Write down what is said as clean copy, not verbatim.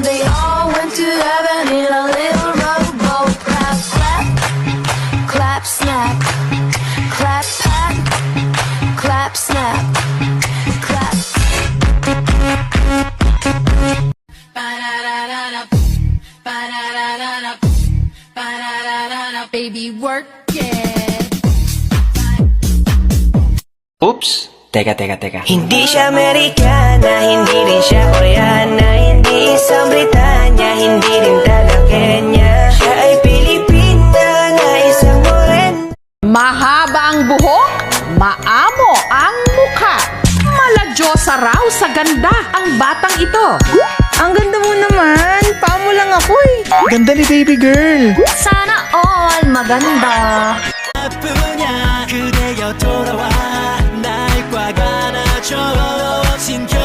They all went to heaven in a little rowboat. Clap, clap, clap, snap. Clap, pat, clap, snap. Clap. Baby, work it. Oops! Teka. Hindi siya Amerikana, hindi rin siya Koreana, hindi isang Britanya, hindi rin taga Kenya. Siya ay Pilipina na isang moren. Mahaba ang buhok, maamo ang mukha. Maladyosa raw sa ganda ang batang ito. Ang ganda mo naman. Paa mo lang ako eh. Ganda ni baby girl. Sana all maganda. 아프냐 그대여 돌아와 날 꽉 안아줘 신경